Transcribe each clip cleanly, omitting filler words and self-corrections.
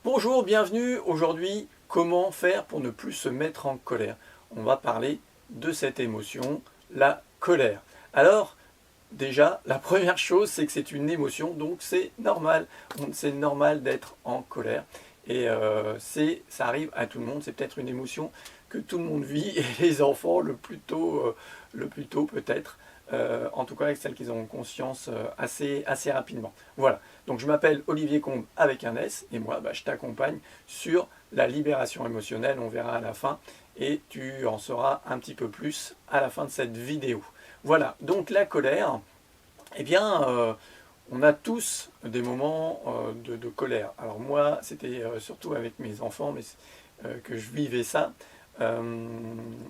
Bonjour, bienvenue. Aujourd'hui, comment faire pour ne plus se mettre en colère? On va parler de cette émotion, la colère. Alors, déjà, la première chose, c'est que c'est une émotion, donc c'est normal. C'est normal d'être en colère. Et ça arrive à tout le monde. C'est peut-être une émotion que tout le monde vit, et les enfants le plus tôt peut-être. En tout cas avec celles qui ont conscience assez rapidement. Voilà, donc je m'appelle Olivier Combe avec un S, et moi je t'accompagne sur la libération émotionnelle, on verra à la fin, et tu en sauras un petit peu plus à la fin de cette vidéo. Voilà, donc la colère, eh bien, on a tous des moments de colère. Alors moi, c'était surtout avec mes enfants que je vivais ça.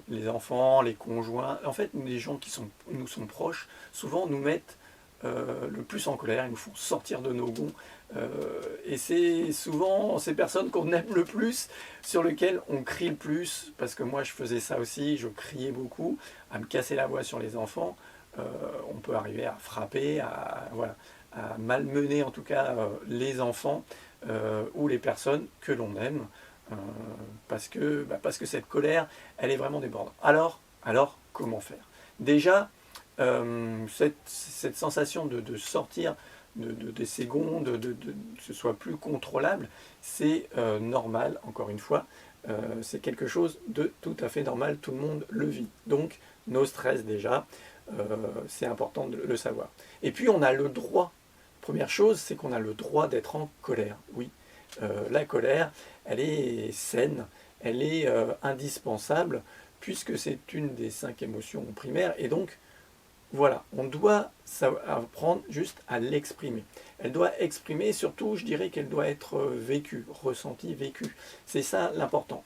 Les enfants, les conjoints, en fait, les gens qui nous sont proches, souvent nous mettent le plus en colère, ils nous font sortir de nos gonds. Et c'est souvent ces personnes qu'on aime le plus, sur lesquelles on crie le plus, parce que moi je faisais ça aussi, je criais beaucoup, à me casser la voix sur les enfants. On peut arriver à frapper, voilà, à malmener en tout cas les enfants ou les personnes que l'on aime. Euh, parce que cette colère, elle est vraiment débordante. Alors comment faire? Déjà, cette sensation de sortir de ces gonds, que ce soit plus contrôlable, c'est normal, encore une fois. C'est quelque chose de tout à fait normal, tout le monde le vit. Donc, nos stress déjà, c'est important de le savoir. Et puis, on a le droit. Première chose, c'est qu'on a le droit d'être en colère. Oui, la colère, elle est saine, elle est indispensable, puisque c'est une des 5 émotions primaires, et donc, voilà, on doit apprendre juste à l'exprimer. Elle doit exprimer, surtout, je dirais qu'elle doit être vécue, ressentie, vécue. C'est ça l'important.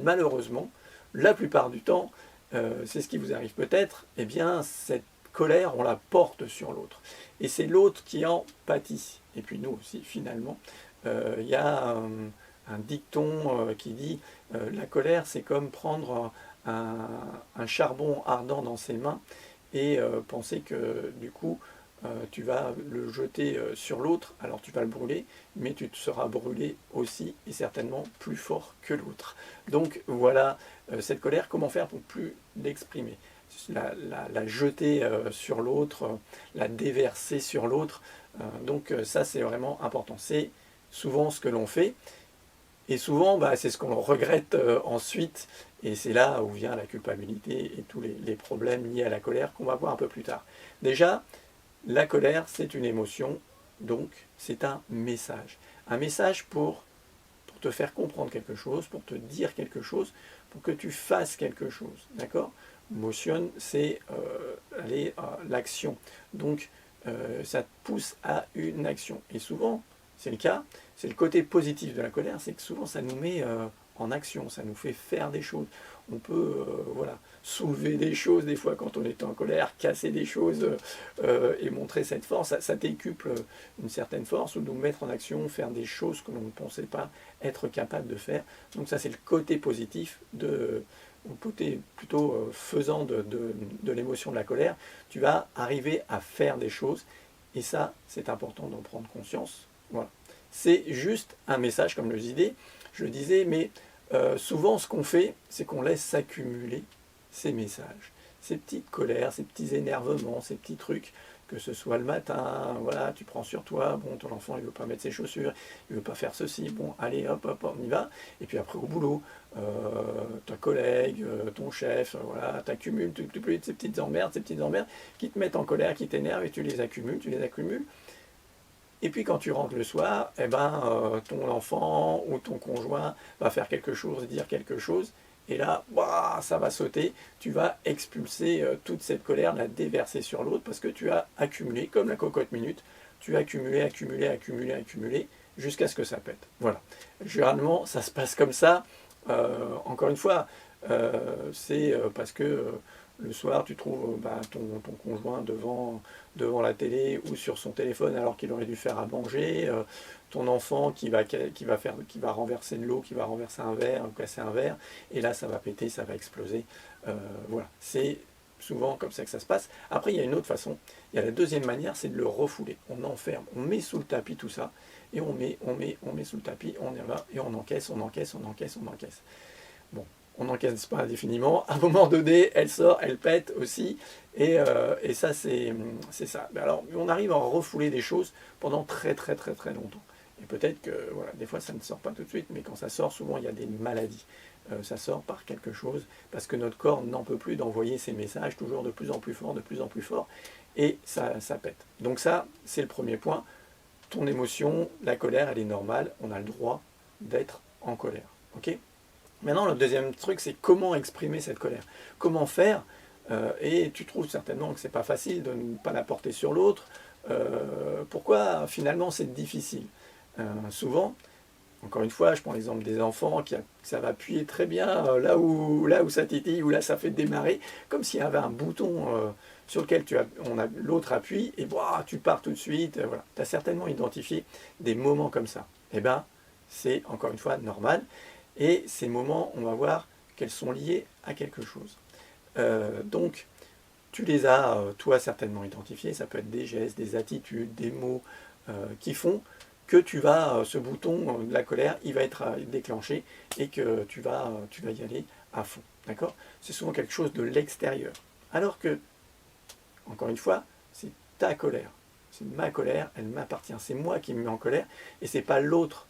Malheureusement, la plupart du temps, c'est ce qui vous arrive peut-être, eh bien, cette colère, on la porte sur l'autre. Et c'est l'autre qui en pâtit. Et puis nous aussi, finalement. Il y a un dicton qui dit la colère, c'est comme prendre un charbon ardent dans ses mains et penser que du coup tu vas le jeter sur l'autre, alors tu vas le brûler, mais tu te seras brûlé aussi et certainement plus fort que l'autre. Donc voilà, cette colère, comment faire pour plus l'exprimer? La jeter sur l'autre, la déverser sur l'autre. Donc ça c'est vraiment important. C'est souvent ce que l'on fait. Et souvent, c'est ce qu'on regrette ensuite, et c'est là où vient la culpabilité et tous les problèmes liés à la colère qu'on va voir un peu plus tard. Déjà, la colère, c'est une émotion, donc c'est un message. Un message pour te faire comprendre quelque chose, pour te dire quelque chose, pour que tu fasses quelque chose. D'accord? Motion, c'est l'action. Donc, ça te pousse à une action. Et souvent, c'est le cas, c'est le côté positif de la colère, c'est que souvent ça nous met en action, ça nous fait faire des choses. On peut voilà, soulever des choses des fois quand on est en colère, casser des choses et montrer cette force. Ça décuple une certaine force, ou nous mettre en action, faire des choses que l'on ne pensait pas être capable de faire. Donc ça c'est le côté positif ou côté plutôt faisant de l'émotion de la colère. Tu vas arriver à faire des choses, et ça c'est important d'en prendre conscience. Voilà. C'est juste un message, comme je le disais, mais souvent ce qu'on fait, c'est qu'on laisse s'accumuler ces messages, ces petites colères, ces petits énervements, ces petits trucs, que ce soit le matin, voilà, tu prends sur toi, bon, ton enfant il ne veut pas mettre ses chaussures, il ne veut pas faire ceci, bon, allez, hop, hop, on y va, et puis après au boulot, ta collègue, ton chef, voilà, t'accumules ces petites emmerdes qui te mettent en colère, qui t'énervent, et tu les accumules. Et puis quand tu rentres le soir, ton enfant ou ton conjoint va faire quelque chose, dire quelque chose, et là, ça va sauter, tu vas expulser toute cette colère, la déverser sur l'autre, parce que tu as accumulé, comme la cocotte minute, tu as accumulé, jusqu'à ce que ça pète. Voilà. Généralement, ça se passe comme ça. Encore une fois, c'est parce que le soir, tu trouves ton conjoint devant la télé ou sur son téléphone alors qu'il aurait dû faire à manger, ton enfant qui va renverser de l'eau, qui va renverser un verre, ou casser un verre, et là ça va péter, ça va exploser. Voilà, c'est souvent comme ça que ça se passe. Après, il y a une autre façon, il y a la deuxième manière, c'est de le refouler. On enferme, on met sous le tapis tout ça, et on met sous le tapis, on y va, et on encaisse. Bon, on n'encaisse pas indéfiniment. À un moment donné, elle sort, elle pète aussi. Et ça, c'est ça. Mais alors, on arrive à refouler des choses pendant très longtemps. Et peut-être que, voilà, des fois, ça ne sort pas tout de suite, mais quand ça sort, souvent, il y a des maladies. Ça sort par quelque chose, parce que notre corps n'en peut plus d'envoyer ces messages toujours de plus en plus fort, et ça pète. Donc ça, c'est le premier point. Ton émotion, la colère, elle est normale. On a le droit d'être en colère. Ok ? Maintenant, le deuxième truc, c'est comment exprimer cette colère. Comment faire et tu trouves certainement que c'est pas facile de ne pas la porter sur l'autre. Pourquoi finalement c'est difficile souvent, encore une fois, je prends l'exemple des enfants qui ça va appuyer très bien là où ça titille, où là ça fait démarrer, comme s'il y avait un bouton sur lequel l'autre appuie et tu pars tout de suite. Voilà. Tu as certainement identifié des moments comme ça. Eh bien, c'est encore une fois normal. Et ces moments, on va voir qu'elles sont liées à quelque chose. Donc, tu les as, toi, certainement identifiés. Ça peut être des gestes, des attitudes, des mots qui font que ce bouton de la colère, il va être déclenché et que tu vas y aller à fond. D'accord ? C'est souvent quelque chose de l'extérieur. Alors que, encore une fois, c'est ta colère. C'est ma colère, elle m'appartient. C'est moi qui me mets en colère et c'est pas l'autre,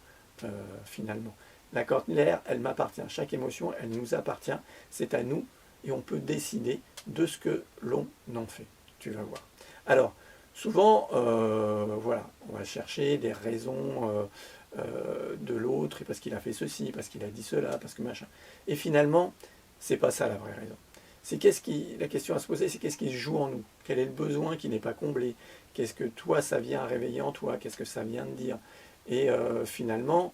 finalement. La colère, elle m'appartient. Chaque émotion, elle nous appartient. C'est à nous et on peut décider de ce que l'on en fait. Tu vas voir. Alors, souvent, voilà, on va chercher des raisons de l'autre, parce qu'il a fait ceci, parce qu'il a dit cela, parce que machin. Et finalement, c'est pas ça la vraie raison. La question à se poser, c'est qu'est-ce qui se joue en nous? Quel est le besoin qui n'est pas comblé? Qu'est-ce que toi, ça vient réveiller en toi? Qu'est-ce que ça vient de dire? Et finalement,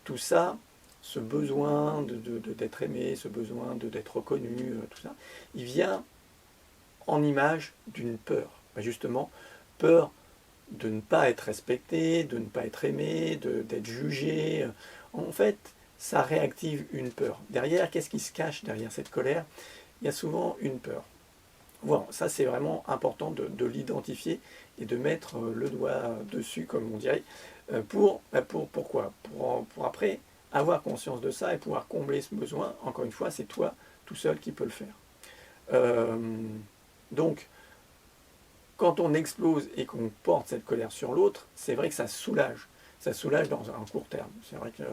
tout ça, ce besoin d'être aimé, ce besoin d'être reconnu, tout ça, il vient en image d'une peur. Justement, peur de ne pas être respecté, de ne pas être aimé, d'être jugé. En fait, ça réactive une peur. Derrière, qu'est-ce qui se cache derrière cette colère? Il y a souvent une peur. Voilà, ça c'est vraiment important de l'identifier et de mettre le doigt dessus, comme on dirait. Pourquoi pour après avoir conscience de ça et pouvoir combler ce besoin. Encore une fois, c'est toi tout seul qui peux le faire. Donc, quand on explose et qu'on porte cette colère sur l'autre, c'est vrai que ça soulage. Ça soulage dans un court terme. C'est vrai que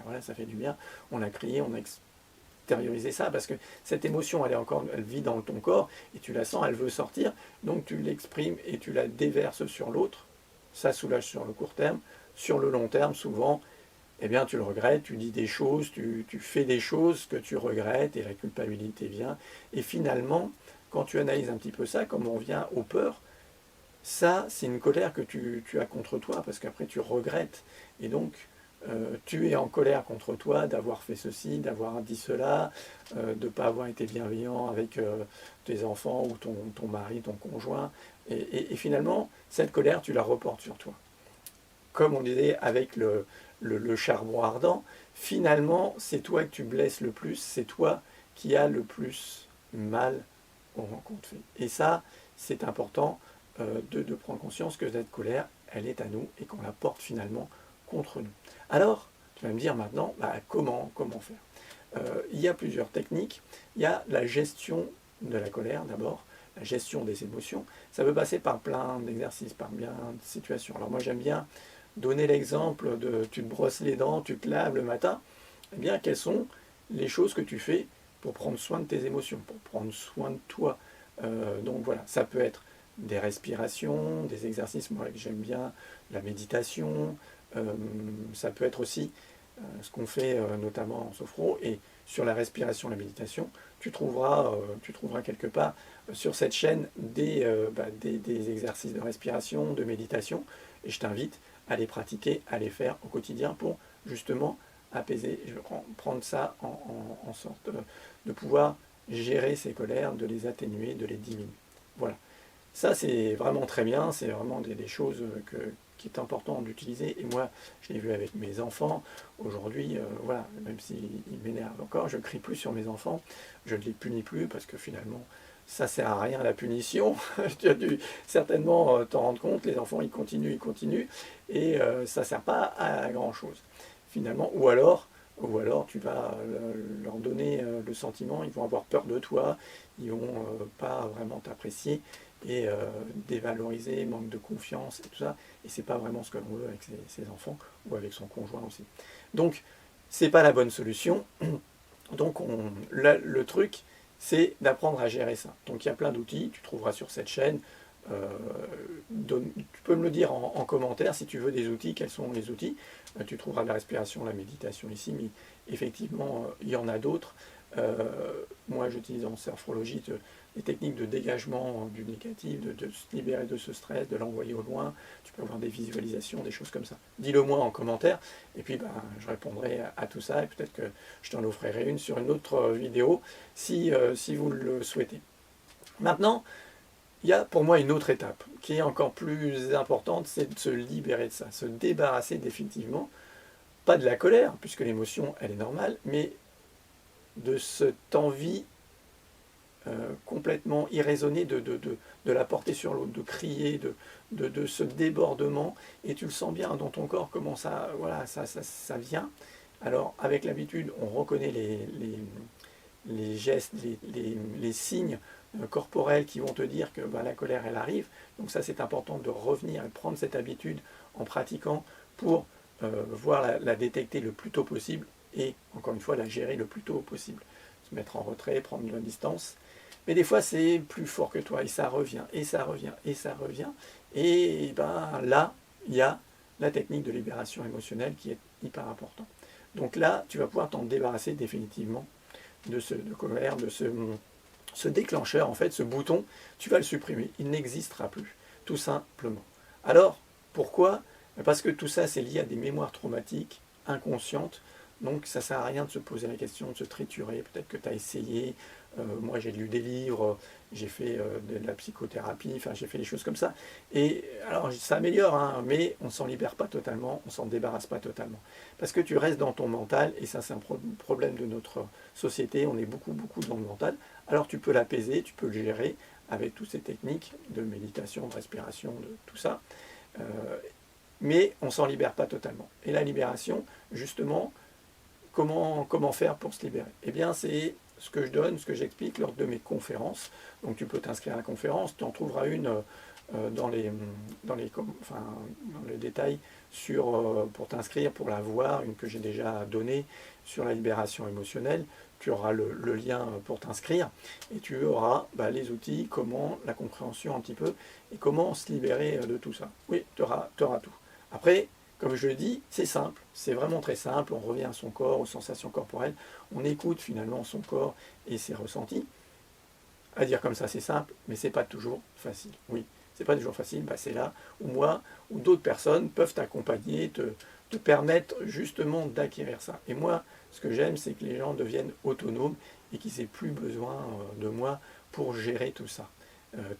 voilà, ça fait du bien. On a crié, on a extériorisé ça parce que cette émotion, elle vit dans ton corps et tu la sens, elle veut sortir. Donc tu l'exprimes et tu la déverses sur l'autre. Ça soulage sur le court terme. Sur le long terme, souvent, eh bien, tu le regrettes, tu dis des choses, tu fais des choses que tu regrettes et la culpabilité vient. Et finalement, quand tu analyses un petit peu ça, comme on vient aux peurs, ça, c'est une colère que tu as contre toi, parce qu'après tu regrettes. Et donc, tu es en colère contre toi d'avoir fait ceci, d'avoir dit cela, de ne pas avoir été bienveillant avec tes enfants ou ton mari, ton conjoint. Et finalement, cette colère, tu la reportes sur toi. Comme on disait avec le charbon ardent, finalement, c'est toi que tu blesses le plus, c'est toi qui as le plus mal aux rencontres faites. Et ça, c'est important de prendre conscience que cette colère, elle est à nous et qu'on la porte finalement contre nous. Alors, tu vas me dire maintenant, comment faire? Il y a plusieurs techniques. Il y a la gestion de la colère d'abord, la gestion des émotions. Ça peut passer par plein d'exercices, par plein de situations. Alors moi, j'aime bien donner l'exemple de tu te brosses les dents, tu te laves le matin. Eh bien, quelles sont les choses que tu fais pour prendre soin de tes émotions, pour prendre soin de toi? Donc voilà, ça peut être des respirations, des exercices, moi que j'aime bien, la méditation, ça peut être aussi ce qu'on fait notamment en sophro, et sur la respiration, la méditation, tu trouveras quelque part sur cette chaîne des exercices de respiration, de méditation, et je t'invite à les pratiquer, à les faire au quotidien pour justement apaiser, prendre ça en sorte de pouvoir gérer ces colères, de les atténuer, de les diminuer. Voilà. Ça, c'est vraiment très bien, c'est vraiment des choses qui est important d'utiliser. Et moi, je l'ai vu avec mes enfants. Aujourd'hui, voilà, même s'ils m'énervent encore, je ne crie plus sur mes enfants, je ne les punis plus parce que finalement, ça sert à rien la punition. Tu as dû certainement t'en rendre compte, les enfants ils continuent, et ça ne sert pas à grand chose finalement. Ou alors tu vas leur donner le sentiment, ils vont avoir peur de toi, ils vont pas vraiment t'apprécier et dévaloriser, manque de confiance et tout ça. Et c'est pas vraiment ce que l'on veut avec ses enfants ou avec son conjoint aussi. Donc c'est pas la bonne solution. Donc le truc, c'est d'apprendre à gérer ça. Donc il y a plein d'outils, tu trouveras sur cette chaîne. Tu peux me le dire en commentaire si tu veux des outils, quels sont les outils. Tu trouveras la respiration, la méditation ici, mais effectivement, il y en a d'autres. Moi, j'utilise en sophrologie des techniques de dégagement du négatif, de se libérer de ce stress, de l'envoyer au loin. Tu peux avoir des visualisations, des choses comme ça. Dis-le moi en commentaire, et puis je répondrai à tout ça, et peut-être que je t'en offrirai une sur une autre vidéo, si vous le souhaitez. Maintenant, il y a pour moi une autre étape qui est encore plus importante, c'est de se libérer de ça, se débarrasser définitivement, pas de la colère, puisque l'émotion, elle est normale, mais de cette envie complètement irraisonnée de la porter sur l'autre, de crier, de ce débordement, et tu le sens bien dans ton corps, comment ça, voilà, ça vient. Alors, avec l'habitude, on reconnaît les gestes, les signes corporels qui vont te dire que la colère, elle arrive. Donc ça, c'est important de revenir et prendre cette habitude en pratiquant pour voir la détecter le plus tôt possible et, encore une fois, la gérer le plus tôt possible. Se mettre en retrait, prendre de la distance. Mais des fois, c'est plus fort que toi et ça revient, et ça revient, et ça revient. Et là, il y a la technique de libération émotionnelle qui est hyper importante. Donc là, tu vas pouvoir t'en débarrasser définitivement de colère, de ce déclencheur, en fait, ce bouton, tu vas le supprimer. Il n'existera plus, tout simplement. Alors, pourquoi? Parce que tout ça, c'est lié à des mémoires traumatiques inconscientes. Donc, ça ne sert à rien de se poser la question, de se triturer. Peut-être que tu as essayé. Moi, j'ai lu des livres, j'ai fait de la psychothérapie, enfin, j'ai fait des choses comme ça. Et alors, ça améliore, hein, mais on ne s'en libère pas totalement, on ne s'en débarrasse pas totalement. Parce que tu restes dans ton mental, et ça, c'est un problème de notre société. On est beaucoup dans le mental. Alors, tu peux l'apaiser, tu peux le gérer avec toutes ces techniques de méditation, de respiration, de tout ça. Mais on ne s'en libère pas totalement. Et la libération, justement, comment faire pour se libérer? Eh bien, c'est ce que je donne, ce que j'explique lors de mes conférences. Donc, tu peux t'inscrire à la conférence, tu en trouveras une dans les détails pour t'inscrire, pour la voir, une que j'ai déjà donnée sur la libération émotionnelle. Tu auras le lien pour t'inscrire et tu auras les outils, comment, la compréhension un petit peu, et comment se libérer de tout ça. Oui, tu auras tout. Après, comme je le dis, c'est simple, c'est vraiment très simple, on revient à son corps, aux sensations corporelles, on écoute finalement son corps et ses ressentis. À dire comme ça, c'est simple, mais c'est pas toujours facile. Oui, c'est pas toujours facile, c'est là où moi ou d'autres personnes peuvent t'accompagner, te permettre justement d'acquérir ça. Et moi, ce que j'aime, c'est que les gens deviennent autonomes et qu'ils n'aient plus besoin de moi pour gérer tout ça.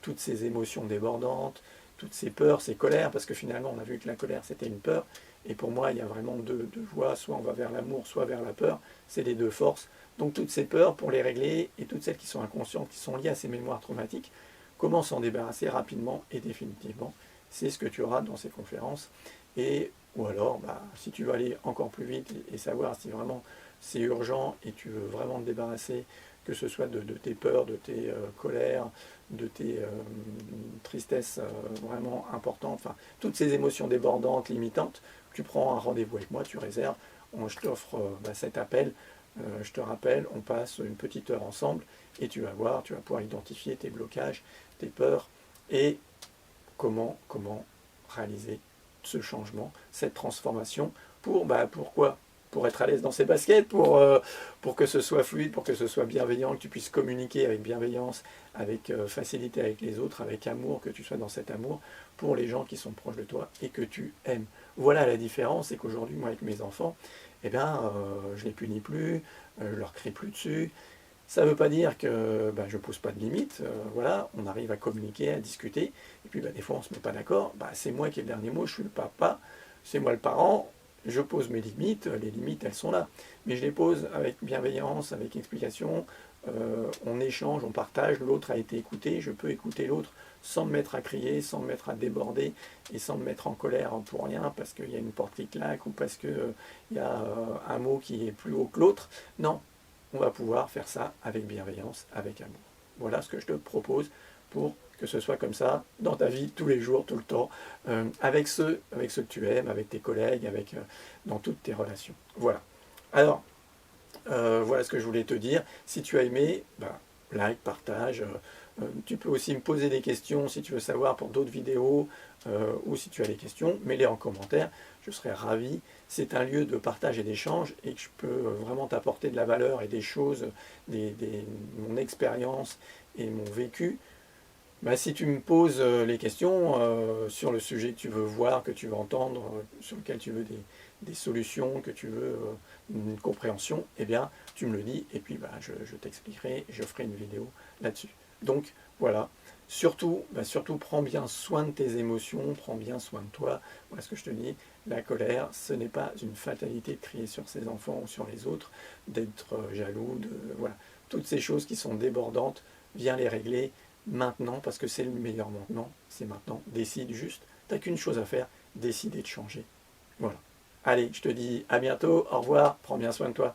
Toutes ces émotions débordantes, toutes ces peurs, ces colères, parce que finalement on a vu que la colère c'était une peur, et pour moi il y a vraiment deux voies, soit on va vers l'amour, soit vers la peur, c'est les deux forces. Donc toutes ces peurs, pour les régler, et toutes celles qui sont inconscientes, qui sont liées à ces mémoires traumatiques, comment s'en débarrasser rapidement et définitivement, c'est ce que tu auras dans ces conférences. Ou alors, si tu veux aller encore plus vite et savoir si vraiment c'est urgent et tu veux vraiment te débarrasser, que ce soit de tes peurs, de tes colères, de tes tristesses vraiment importantes, enfin, toutes ces émotions débordantes, limitantes, tu prends un rendez-vous avec moi, tu réserves, je t'offre cet appel, je te rappelle, on passe une petite heure ensemble et tu vas voir, tu vas pouvoir identifier tes blocages, tes peurs et comment réaliser ce changement, cette transformation pourquoi? Pour être à l'aise dans ses baskets, pour que ce soit fluide, pour que ce soit bienveillant, que tu puisses communiquer avec bienveillance, avec facilité avec les autres, avec amour, que tu sois dans cet amour pour les gens qui sont proches de toi et que tu aimes. Voilà la différence, c'est qu'aujourd'hui, moi avec mes enfants, je ne les punis plus, je ne leur crie plus dessus. Ça ne veut pas dire que je ne pose pas de limites, on arrive à communiquer, à discuter, et puis des fois on ne se met pas d'accord, c'est moi qui ai le dernier mot, je suis le papa, c'est moi le parent, je pose mes limites, les limites elles sont là, mais je les pose avec bienveillance, avec explication, on échange, on partage, l'autre a été écouté, je peux écouter l'autre sans me mettre à crier, sans me mettre à déborder et sans me mettre en colère pour rien parce qu'il y a une porte qui claque ou parce qu'il y a un mot qui est plus haut que l'autre. Non, on va pouvoir faire ça avec bienveillance, avec amour. Voilà ce que je te propose pour que ce soit comme ça dans ta vie tous les jours, tout le temps, avec ceux que tu aimes, avec tes collègues, dans toutes tes relations. Voilà. Alors, voilà ce que je voulais te dire. Si tu as aimé, like, partage. Tu peux aussi me poser des questions si tu veux savoir pour d'autres vidéos ou si tu as des questions, mets-les en commentaire. Je serai ravi. C'est un lieu de partage et d'échange et que je peux vraiment t'apporter de la valeur et des choses, mon expérience et mon vécu. Si tu me poses les questions sur le sujet que tu veux voir, que tu veux entendre, sur lequel tu veux des solutions, que tu veux une compréhension, eh bien tu me le dis et puis je t'expliquerai, je ferai une vidéo là-dessus. Donc voilà, surtout prends bien soin de tes émotions, prends bien soin de toi. Voilà ce que je te dis, la colère, ce n'est pas une fatalité de crier sur ses enfants ou sur les autres, d'être jaloux, voilà. Toutes ces choses qui sont débordantes, viens les régler maintenant, parce que c'est le meilleur moment, c'est maintenant. Décide juste, tu n'as qu'une chose à faire, décider de changer. Voilà. Allez, je te dis à bientôt, au revoir, prends bien soin de toi.